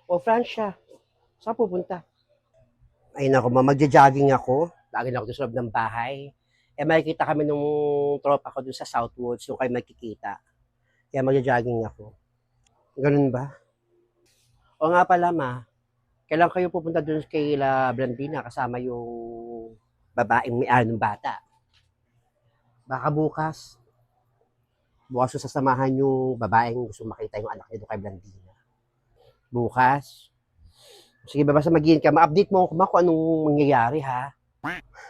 O Francia, saan pupunta? Ay naku, magja-jogging ako. Lagi na ako doon sa loob ng bahay. Eh makikita kami nung tropa ko doon sa Southwoods, yung kayo magkikita. Kaya magja-jogging ako. Ganun ba? O nga pala ma, kailan kayo pupunta doon kay La Blandina kasama yung babaeng may-ari ng bata? Baka bukas. Bukas yung sasamahan yung babaeng gusto makita yung anak niya doon kay Blandina. Bukas. Sige ba, basta mag ka. Ma-update mo ako kung anong mangyayari ha.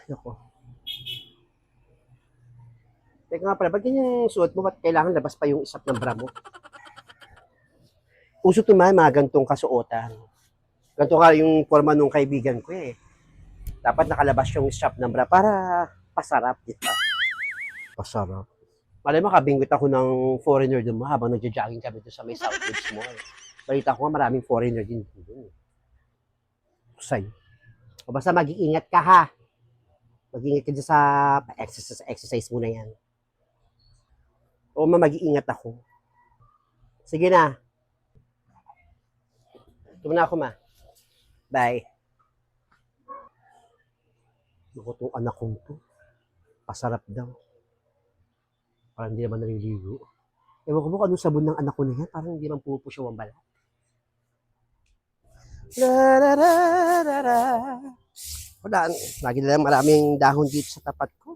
Ako. Teka nga pala, ba't ganyan yung suot mo? Ba't kailangan labas pa yung isap ng bra mo? Uso tumayo mga gantong kasuotan. Ganito ka yung forma nung kaibigan ko eh. Dapat nakalabas yung strap ng bra para pasarap, di ba? Pasarap. Malay mo, kabingwit ako ng foreigner doon mo habang nagja-jogging kami doon sa may Southwoods Mall. Balita ko nga maraming foreigner din doon. Sa'yo. O basta mag-iingat ka ha. Mag-iingat ka dyan sa exercise mo na yan. O mag-iingat ako. Sige na. Ito na ako ma. Bye. Naku, itong anak kong to. Pasarap daw. Parang hindi naman naliligo. Ewan ko ba kung anong sabon ng anak ko na yan. Parang hindi naman pupusyaw ang balat. La, la, la, la, la. Wala. Lagi na lang maraming dahon dito sa tapat ko.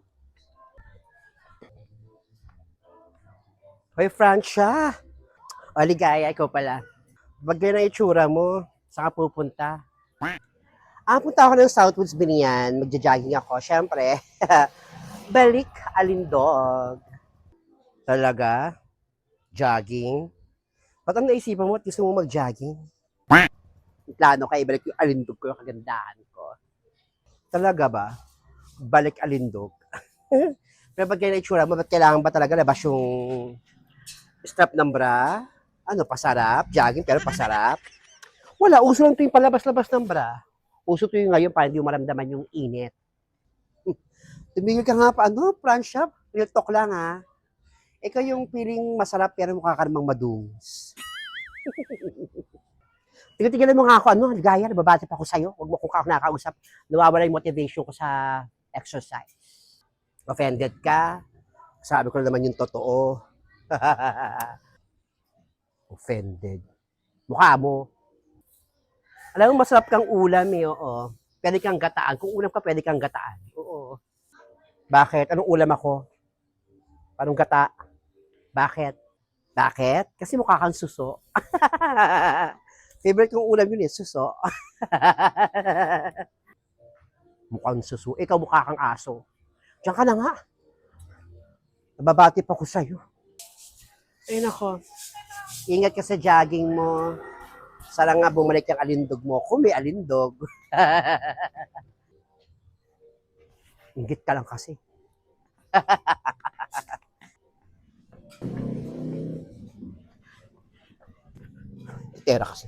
Hoy, Francia. O, ligaya, ikaw pala. Pag ganyan ang itsura mo, saan ka pupunta? Punta ako ng Southwoods Binian. Magja-jogging ako. Siyempre, balik alindog. Talaga? Jogging? Ba't ang naisipan mo at gusto mo mag-jogging? Plano ka, ibalik yung alindog ko, yung kagandahan ko. Talaga ba? Balik alindog? Pero pag ganyan itsura mo, ba't kailangan ba talaga labas yung strap ng bra? Ano, pasarap? Jogging pero pasarap? Wala, uso lang ito yung palabas-labas ng bra. Uso ito yung ngayon para hindi mo maramdaman yung init. Tumigil ka nga pa, ano, Francia? Real talk lang ha. Ikaw yung feeling masarap pero mukha ka namang madungis. Tigil-tigilan mo nga ako, ano, gaya, nababati pa ako sa'yo. Huwag mo kung ako nakakausap. Nawawala yung motivation ko sa exercise. Offended ka? Sabi ko naman yung totoo. Offended. Mukha mo. Alam mo, masarap kang ulam eh, oo. Pwede kang gataan. Kung ulam ka, pwede kang gataan. Oo. Bakit? Anong ulam ako? Anong gata? Bakit? Bakit? Kasi mukha kang suso. Favorite kong ulam yun eh, suso. Mukhang suso. Ikaw mukha kang aso. Diyan ka na nga. Nababati pa ko sa'yo. Ay nako. Ingat ka sa jogging mo. Sana nga bumalik yung alindog mo. Kung may alindog. Ingit ka lang kasi. Tera kasi.